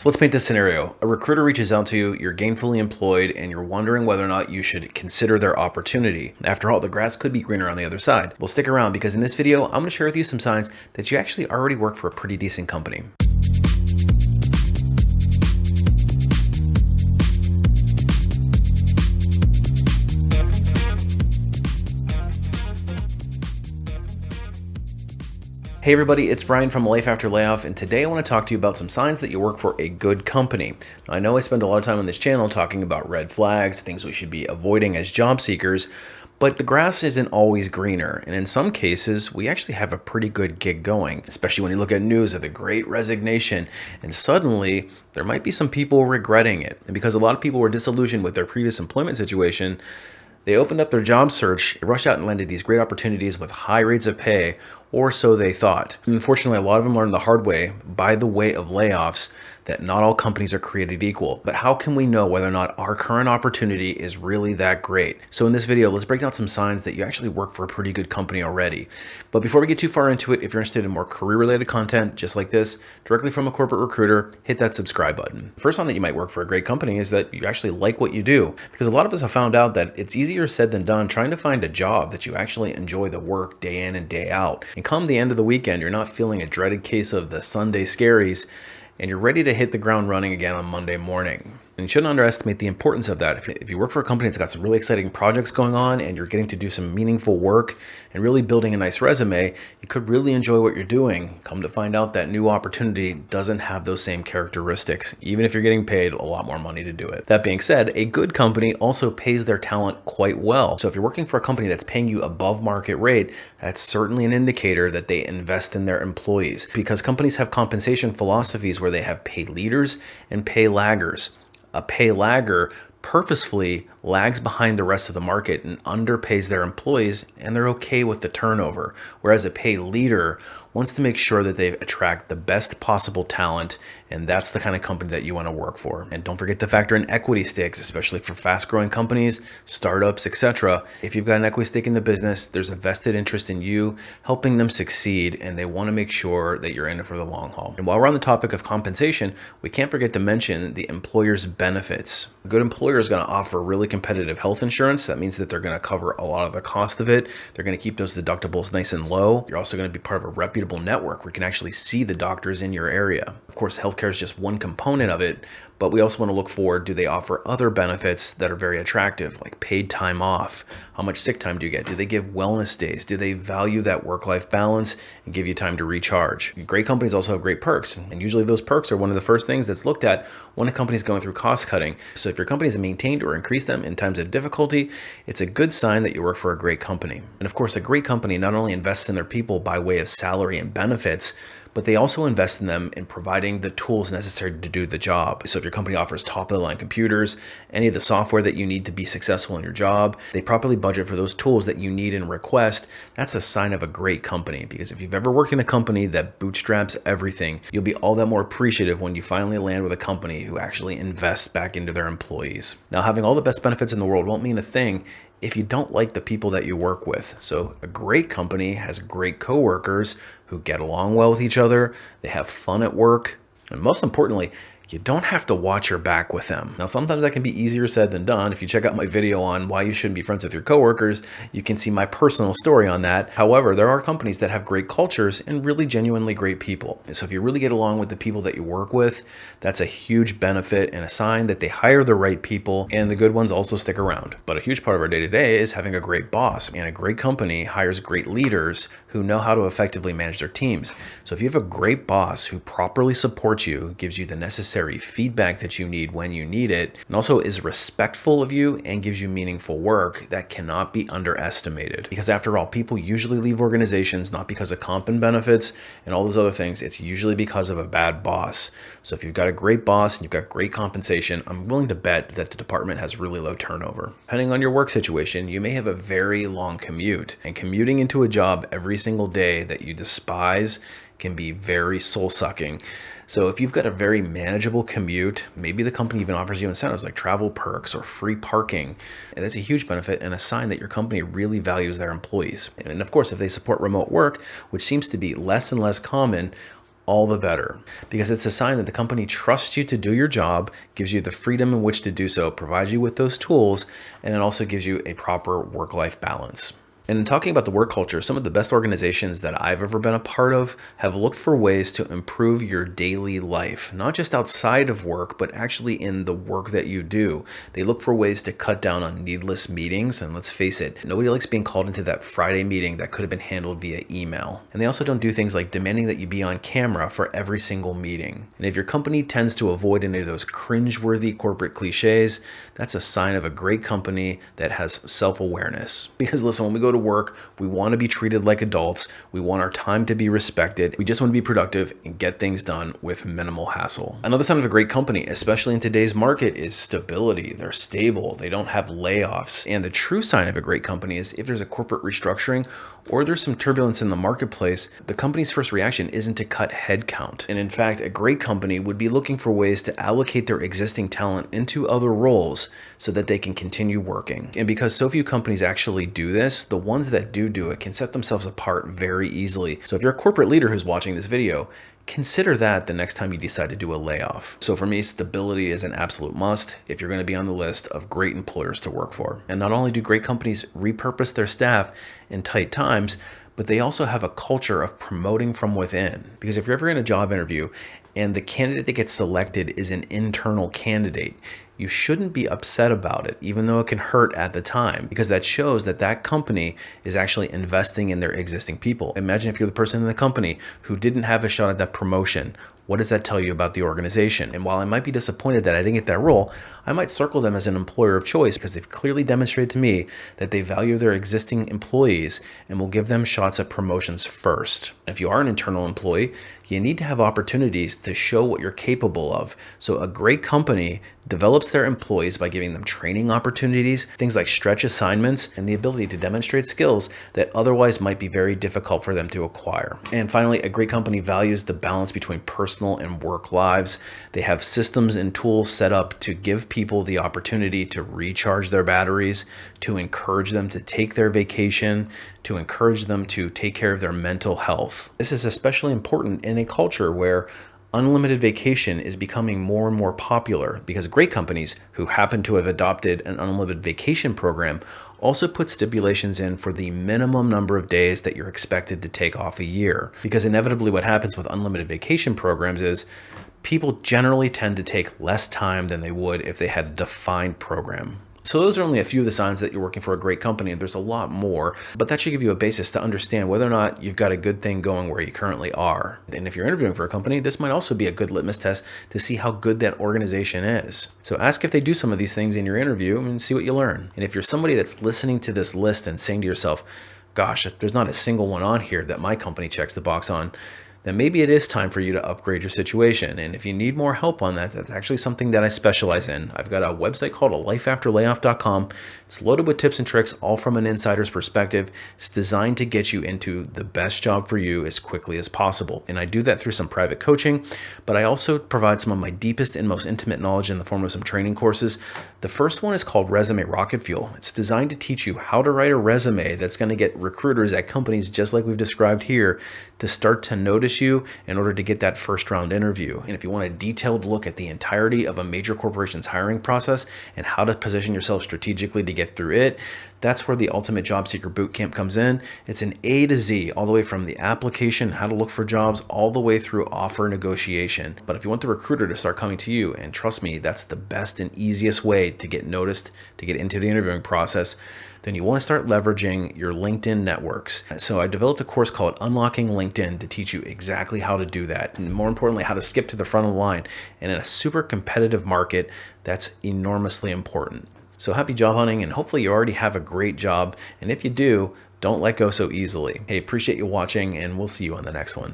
So let's paint this scenario. A recruiter reaches out to you, you're gainfully employed, and you're wondering whether or not you should consider their opportunity. After all, the grass could be greener on the other side. Well, stick around because in this video, I'm going to share with you some signs that you actually already work for a pretty decent company. Hey everybody, it's Brian from Life After Layoff, and today I want to talk to you about some signs that you work for a good company. Now, I know I spend a lot of time on this channel talking about red flags, things we should be avoiding as job seekers, but the grass isn't always greener, and in some cases, we actually have a pretty good gig going, especially when you look at news of the Great Resignation, and suddenly there might be some people regretting it. And because a lot of people were disillusioned with their previous employment situation, they opened up their job search, rushed out and landed these great opportunities with high rates of pay, or so they thought. And unfortunately, a lot of them learned the hard way by the way of layoffs that not all companies are created equal. But how can we know whether or not our current opportunity is really that great? So in this video, let's break down some signs that you actually work for a pretty good company already. But before we get too far into it, if you're interested in more career-related content just like this, directly from a corporate recruiter, hit that subscribe button. The first sign that you might work for a great company is that you actually like what you do. Because a lot of us have found out that it's easier said than done trying to find a job that you actually enjoy the work day in and day out. And come the end of the weekend, you're not feeling a dreaded case of the Sunday scaries, and you're ready to hit the ground running again on Monday morning. And you shouldn't underestimate the importance of that. If you work for a company that's got some really exciting projects going on and you're getting to do some meaningful work and really building a nice resume, you could really enjoy what you're doing. Come to find out that new opportunity doesn't have those same characteristics, even if you're getting paid a lot more money to do it. That being said, a good company also pays their talent quite well. So if you're working for a company that's paying you above market rate, that's certainly an indicator that they invest in their employees, because companies have compensation philosophies where they have pay leaders and pay laggers. A pay lagger purposefully lags behind the rest of the market and underpays their employees, and they're okay with the turnover. Whereas a pay leader wants to make sure that they attract the best possible talent, and that's the kind of company that you want to work for. And don't forget to factor in equity stakes, especially for fast-growing companies, startups, etc. If you've got an equity stake in the business, there's a vested interest in you helping them succeed, and they want to make sure that you're in it for the long haul. And while we're on the topic of compensation, we can't forget to mention the employer's benefits. A good employer is going to offer really competitive health insurance. That means that they're going to cover a lot of the cost of it. They're going to keep those deductibles nice and low. You're also going to be part of a reputable network where you can actually see the doctors in your area. Of course, healthcare is just one component of it, but we also want to look for, do they offer other benefits that are very attractive, like paid time off? How much sick time do you get? Do they give wellness days? Do they value that work-life balance and give you time to recharge? Great companies also have great perks, and usually those perks are one of the first things that's looked at when a company is going through cost cutting. So if your company has maintained or increased them in times of difficulty, it's a good sign that you work for a great company. And of course, a great company not only invests in their people by way of salary and benefits, but they also invest in them in providing the tools necessary to do the job. So if your company offers top-of-the-line computers, any of the software that you need to be successful in your job, they properly budget for those tools that you need and request, that's a sign of a great company. Because if you've ever worked in a company that bootstraps everything, you'll be all that more appreciative when you finally land with a company who actually invests back into their employees. Now, having all the best benefits in the world won't mean a thing if you don't like the people that you work with. So a great company has great coworkers who get along well with each other, they have fun at work, and most importantly, you don't have to watch your back with them. Now, sometimes that can be easier said than done. If you check out my video on why you shouldn't be friends with your coworkers, you can see my personal story on that. However, there are companies that have great cultures and really genuinely great people. So if you really get along with the people that you work with, that's a huge benefit and a sign that they hire the right people, and the good ones also stick around. But a huge part of our day-to-day is having a great boss, and a great company hires great leaders who know how to effectively manage their teams. So if you have a great boss who properly supports you, gives you the necessary feedback that you need when you need it, and also is respectful of you and gives you meaningful work, that cannot be underestimated. Because after all, people usually leave organizations not because of comp and benefits and all those other things. It's usually because of a bad boss. So if you've got a great boss and you've got great compensation, I'm willing to bet that the department has really low turnover. Depending on your work situation, you may have a very long commute, and commuting into a job every single day that you despise can be very soul-sucking. So if you've got a very manageable commute, maybe the company even offers you incentives like travel perks or free parking. And that's a huge benefit and a sign that your company really values their employees. And of course, if they support remote work, which seems to be less and less common, all the better, because it's a sign that the company trusts you to do your job, gives you the freedom in which to do so, provides you with those tools, and it also gives you a proper work-life balance. And in talking about the work culture, some of the best organizations that I've ever been a part of have looked for ways to improve your daily life, not just outside of work, but actually in the work that you do. They look for ways to cut down on needless meetings. And let's face it, nobody likes being called into that Friday meeting that could have been handled via email. And they also don't do things like demanding that you be on camera for every single meeting. And if your company tends to avoid any of those cringeworthy corporate cliches, that's a sign of a great company that has self-awareness. Because listen, when we go to work, we want to be treated like adults. We want our time to be respected. We just want to be productive and get things done with minimal hassle. Another sign of a great company, especially in today's market, is stability. They're stable. They don't have layoffs. And the true sign of a great company is if there's a corporate restructuring or there's some turbulence in the marketplace, the company's first reaction isn't to cut headcount. And in fact, a great company would be looking for ways to allocate their existing talent into other roles so that they can continue working. And because so few companies actually do this, the ones that do it can set themselves apart very easily. So if you're a corporate leader who's watching this video, consider that the next time you decide to do a layoff. So for me, stability is an absolute must if you're going to be on the list of great employers to work for. And not only do great companies repurpose their staff in tight times, but they also have a culture of promoting from within. Because if you're ever in a job interview and the candidate that gets selected is an internal candidate, you shouldn't be upset about it, even though it can hurt at the time, because that shows that that company is actually investing in their existing people. Imagine if you're the person in the company who didn't have a shot at that promotion. What does that tell you about the organization? And while I might be disappointed that I didn't get that role, I might circle them as an employer of choice because they've clearly demonstrated to me that they value their existing employees and will give them shots at promotions first. If you are an internal employee, you need to have opportunities to show what you're capable of. So a great company develops their employees by giving them training opportunities, things like stretch assignments, and the ability to demonstrate skills that otherwise might be very difficult for them to acquire. And finally, a great company values the balance between personal and work lives. They have systems and tools set up to give people the opportunity to recharge their batteries, to encourage them to take their vacation, to encourage them to take care of their mental health. This is especially important in a culture where unlimited vacation is becoming more and more popular, because great companies who happen to have adopted an unlimited vacation program also put stipulations in for the minimum number of days that you're expected to take off a year. Because inevitably what happens with unlimited vacation programs is people generally tend to take less time than they would if they had a defined program. So those are only a few of the signs that you're working for a great company, and there's a lot more, but that should give you a basis to understand whether or not you've got a good thing going where you currently are. And if you're interviewing for a company, this might also be a good litmus test to see how good that organization is. So ask if they do some of these things in your interview and see what you learn. And if you're somebody that's listening to this list and saying to yourself, gosh, there's not a single one on here that my company checks the box on, then maybe it is time for you to upgrade your situation. And if you need more help on that, that's actually something that I specialize in. I've got a website called alifeafterlayoff.com. It's loaded with tips and tricks, all from an insider's perspective. It's designed to get you into the best job for you as quickly as possible. And I do that through some private coaching, but I also provide some of my deepest and most intimate knowledge in the form of some training courses. The first one is called Resume Rocket Fuel. It's designed to teach you how to write a resume that's going to get recruiters at companies just like we've described here to start to notice you in order to get that first round interview. And if you want a detailed look at the entirety of a major corporation's hiring process and how to position yourself strategically to get through it, that's where the Ultimate Job Seeker Bootcamp comes in. It's an A to Z, all the way from the application, how to look for jobs, all the way through offer negotiation. But if you want the recruiter to start coming to you, and trust me, that's the best and easiest way to get noticed, to get into the interviewing process, then you want to start leveraging your LinkedIn networks. So I developed a course called Unlocking LinkedIn to teach you exactly how to do that, and more importantly, how to skip to the front of the line. And in a super competitive market, that's enormously important. So happy job hunting, and hopefully you already have a great job. And if you do, don't let go so easily. Hey, appreciate you watching, and we'll see you on the next one.